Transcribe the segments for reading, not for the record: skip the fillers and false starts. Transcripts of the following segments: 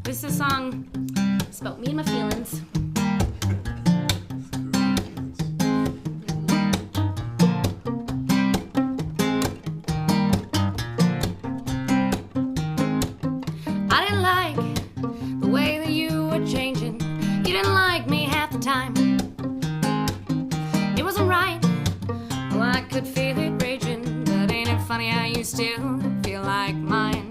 This is a song. It's about me and my feelings. I didn't like the way that you were changing. You didn't like me half the time. It wasn't right. Well, I could feel it raging, but ain't it funny how you still feel like mine?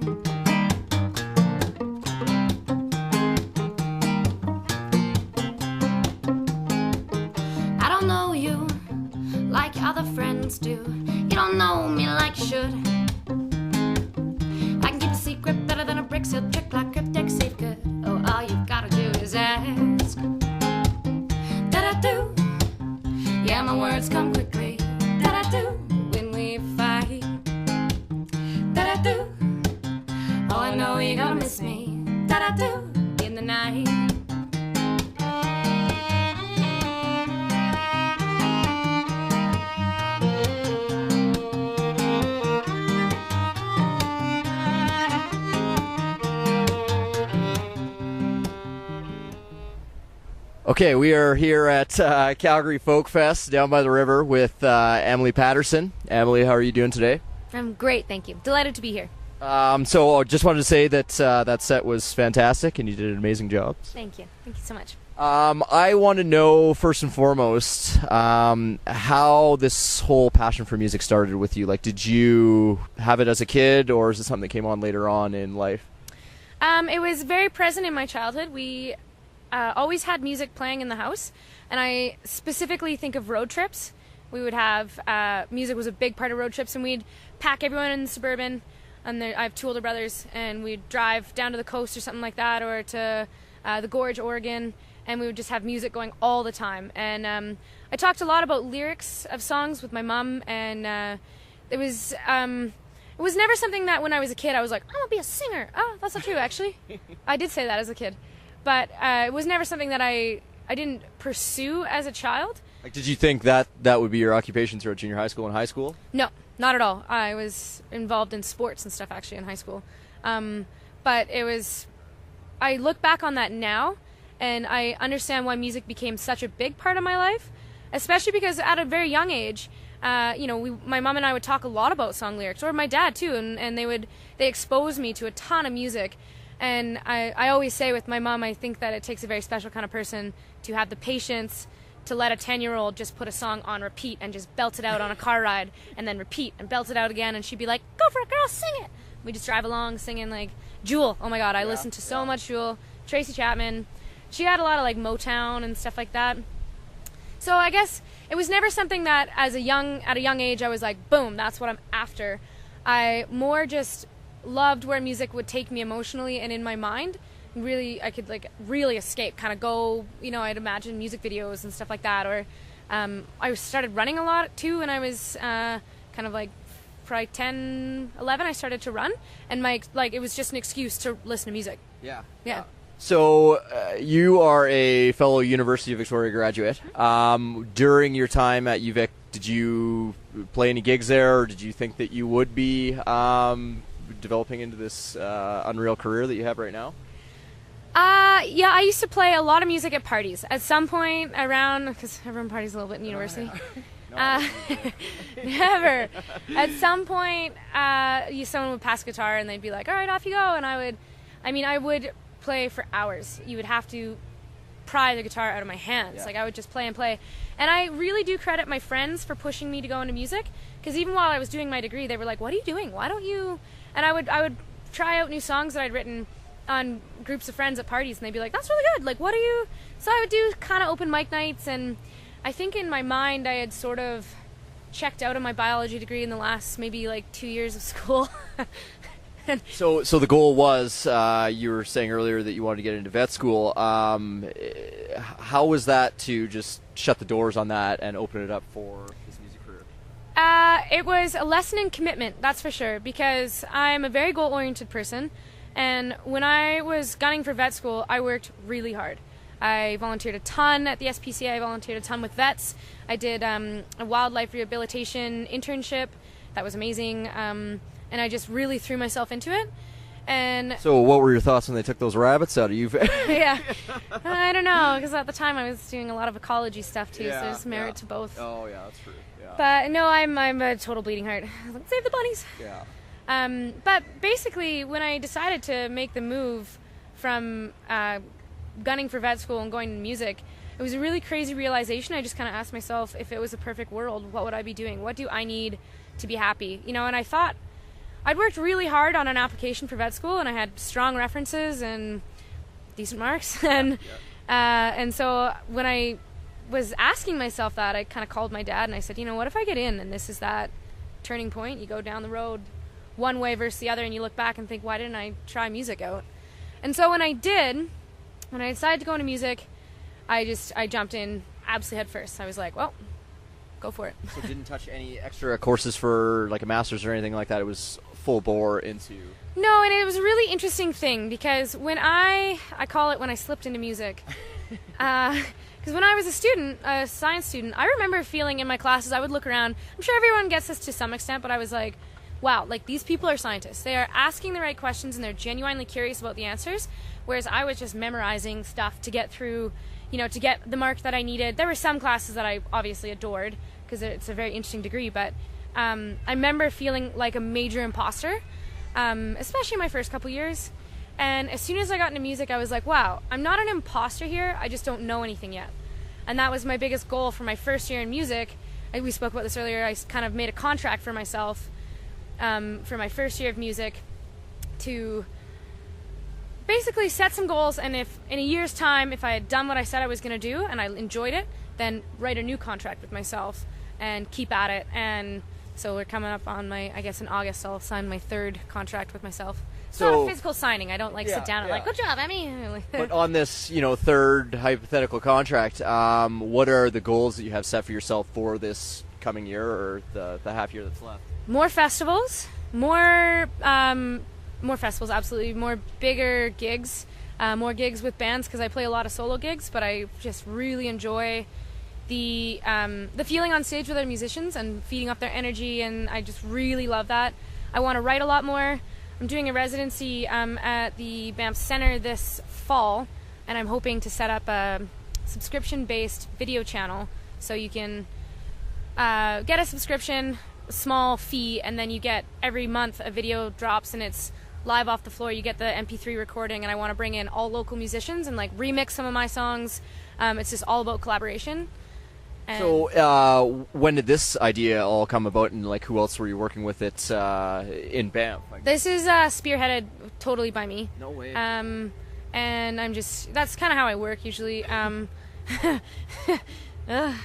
I don't know you like other friends do. You don't know me like you should. I can keep a secret better than a brick sealed trick like cryptic safe good. Oh, all you've gotta do is ask. That I do. Yeah, my words come quickly. That I do when we fight. That I do. Oh, I know you're gonna miss me. That I do in the night. Okay, we are here at Calgary Folk Fest down by the river with Amelie Patterson. Amelie, how are you doing today? I'm great, thank you. Delighted to be here. So just wanted to say that that set was fantastic and you did an amazing job. Thank you. Thank you so much. I want to know, first and foremost, how this whole passion for music started with you. Like, did you have it as a kid, or is it something that came on later on in life? It was very present in my childhood. We always had music playing in the house, and I specifically think of road trips. We would have music was a big part of road trips, and we'd pack everyone in the Suburban, and I have two older brothers, and we'd drive down to the coast or something like that, or to the Gorge, Oregon, and we would just have music going all the time. And I talked a lot about lyrics of songs with my mom, and it was never something that when I was a kid I was like, I want to be a singer. Oh, that's not true, actually. I did say that as a kid. But it was never something that I didn't pursue as a child. Like, did you think that would be your occupation throughout junior high school and high school? No, not at all. I was involved in sports and stuff actually in high school. But I look back on that now, and I understand why music became such a big part of my life, especially because at a very young age, my mom and I would talk a lot about song lyrics, or my dad too, and they exposed me to a ton of music. And I always say with my mom, I think that it takes a very special kind of person to have the patience to let a 10-year-old just put a song on repeat and just belt it out on a car ride, and then repeat and belt it out again, and she'd be like, go for it, girl, sing it. We just drive along singing like Jewel. Oh my God, I listened to so much Jewel. Tracy Chapman. She had a lot of like Motown and stuff like that. So I guess it was never something that at a young age I was like, boom, that's what I'm after. I more just loved where music would take me emotionally and in my mind. Really, I could like really escape, kind of go, I'd imagine music videos and stuff like that. Or I started running a lot too, and I was kind of like probably 10, 11, I started to run, and it was just an excuse to listen to music. Yeah. So you are a fellow University of Victoria graduate. During your time at UVic, did you play any gigs there, or did you think that you would be developing into this unreal career that you have right now? Yeah, I used to play a lot of music at parties. At some point around, because everyone parties a little bit in university. Never. At some point, someone would pass a guitar and they'd be like, all right, off you go. And I would play for hours. You would have to pry the guitar out of my hands. Like, I would just play and play. And I really do credit my friends for pushing me to go into music, because even while I was doing my degree, they were like, what are you doing? Why don't you... And I would try out new songs that I'd written on groups of friends at parties, and they'd be like, that's really good. Like, what are you... So I would do kind of open mic nights, and I think in my mind I had sort of checked out of my biology degree in the last maybe like 2 years of school. So the goal was, you were saying earlier that you wanted to get into vet school. How was that to just shut the doors on that and open it up for this music career? It was a lesson in commitment, that's for sure, because I'm a very goal-oriented person, and when I was gunning for vet school, I worked really hard. I volunteered a ton at the SPCA, I volunteered a ton with vets. I did a wildlife rehabilitation internship. That was amazing. And I just really threw myself into it. And so what were your thoughts when they took those rabbits out of you? yeah, I don't know, because at the time I was doing a lot of ecology stuff too, so there's merit to both. Oh yeah, that's true. Yeah. But no, I'm a total bleeding heart. I was like, save the bunnies. Yeah. But basically, when I decided to make the move from gunning for vet school and going to music, it was a really crazy realization. I just kind of asked myself, if it was a perfect world, what would I be doing? What do I need to be happy? You know, and I thought I'd worked really hard on an application for vet school, and I had strong references and decent marks. And so when I was asking myself that, I kind of called my dad and I said, you know, what if I get in and this is that turning point? You go down the road one way versus the other, and you look back and think, why didn't I try music out? And so when I did, when I decided to go into music, I jumped in absolutely head first. I was like, well, go for it. So didn't touch any extra courses for like a master's or anything like that? It was full bore into... No, and it was a really interesting thing, because when I call it when I slipped into music, because when I was a student, a science student, I remember feeling in my classes, I would look around, I'm sure everyone gets this to some extent, but I was like, wow, like these people are scientists. They are asking the right questions and they're genuinely curious about the answers, whereas I was just memorizing stuff to get through, you know, to get the mark that I needed. There were some classes that I obviously adored because it's a very interesting degree, but I remember feeling like a major imposter, especially my first couple years. And as soon as I got into music, I was like, wow, I'm not an imposter here, I just don't know anything yet. And that was my biggest goal for my first year in music. We spoke about this earlier. I kind of made a contract for myself for my first year of music to basically set some goals, and if in a year's time, if I had done what I said I was going to do and I enjoyed it, then write a new contract with myself and keep at it. And so we're coming up on I guess in August I'll sign my third contract with myself. It's not a physical signing. I don't sit down and like, good job, Emmy. But on this, you know, third hypothetical contract, what are the goals that you have set for yourself for this coming year or the half year that's left? More festivals, more festivals, absolutely. More bigger gigs, more gigs with bands, because I play a lot of solo gigs, but I just really enjoy the feeling on stage with other musicians and feeding off their energy, and I just really love that. I want to write a lot more. I'm doing a residency at the Banff Center this fall, and I'm hoping to set up a subscription-based video channel, so you can get a subscription, a small fee, and then you get every month a video drops and it's live off the floor. You get the MP3 recording, and I want to bring in all local musicians and like remix some of my songs. It's just all about collaboration. And so when did this idea all come about, and like who else were you working with it in Banff? This is spearheaded totally by me. No way. And I'm just, that's kind of how I work usually. But I'm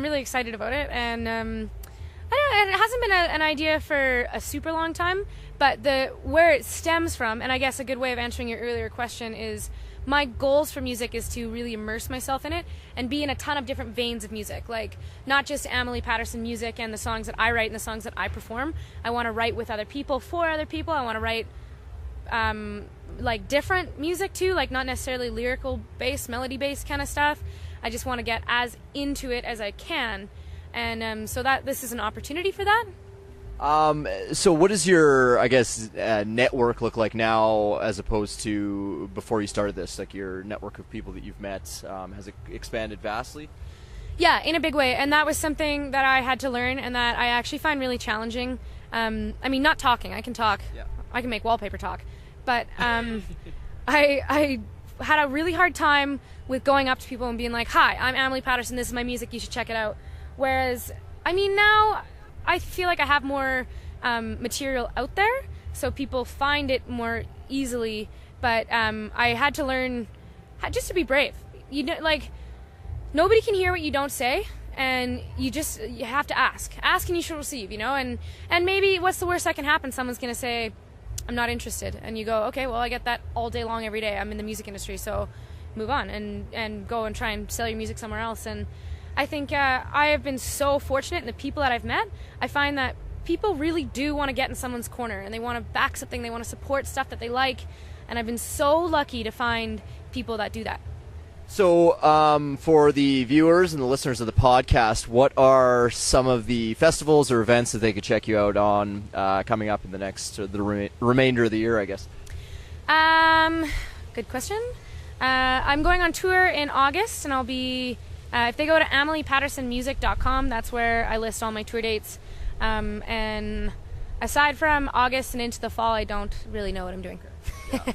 really excited about it, and I don't know, it hasn't been an idea for a super long time, but where it stems from, and I guess a good way of answering your earlier question is, my goals for music is to really immerse myself in it and be in a ton of different veins of music, like not just Amelie Patterson music and the songs that I write and the songs that I perform. I want to write with other people, for other people. I want to write like different music too, like not necessarily lyrical based, melody based kind of stuff. I just want to get as into it as I can, and so that this is an opportunity for that. So what does your, I guess, network look like now as opposed to before you started this? Like your network of people that you've met, has it expanded vastly? Yeah, in a big way, and that was something that I had to learn and that I actually find really challenging. I mean, not talking. I can talk. Yeah. I can make wallpaper talk. But I had a really hard time with going up to people and being like, hi, I'm Amelie Patterson, this is my music, you should check it out. Whereas, I mean, now I feel like I have more material out there, so people find it more easily, but I had to learn just to be brave. You know, like, nobody can hear what you don't say, and you have to ask and you should receive, you know, and maybe what's the worst that can happen? Someone's gonna say, I'm not interested, and you go, okay, well, I get that all day long every day. I'm in the music industry, so move on and go and try and sell your music somewhere else. And I think I have been so fortunate in the people that I've met. I find that people really do want to get in someone's corner, and they want to back something, they want to support stuff that they like, and I've been so lucky to find people that do that. So, for the viewers and the listeners of the podcast, what are some of the festivals or events that they could check you out on coming up in the next, remainder of the year, I guess? Good question. I'm going on tour in August, and I'll be, if they go to ameliepattersonmusic.com, that's where I list all my tour dates. And aside from August and into the fall, I don't really know what I'm doing. Yeah.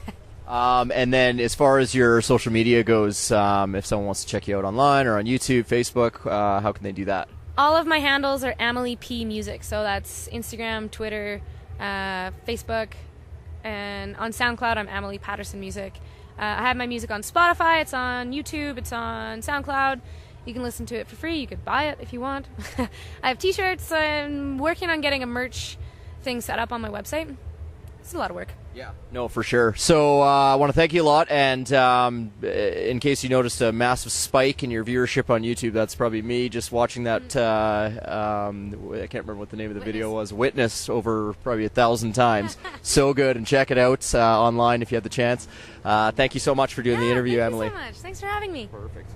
And then as far as your social media goes, if someone wants to check you out online or on YouTube, Facebook, how can they do that? All of my handles are Amelie P Music, so that's Instagram, Twitter, Facebook, and on SoundCloud I'm Amelie Patterson Music. I have my music on Spotify, it's on YouTube, it's on SoundCloud. You can listen to it for free, you could buy it if you want. I have t-shirts, I'm working on getting a merch thing set up on my website. It's a lot of work. Yeah, no, for sure. So I want to thank you a lot, and in case you noticed a massive spike in your viewership on YouTube, that's probably me just watching that, I can't remember what the name of the video was, Witness, over probably 1,000 times. So good, and check it out online if you have the chance. Thank you so much for doing the interview, thank Amelie. You so much. Thanks for having me. Perfect.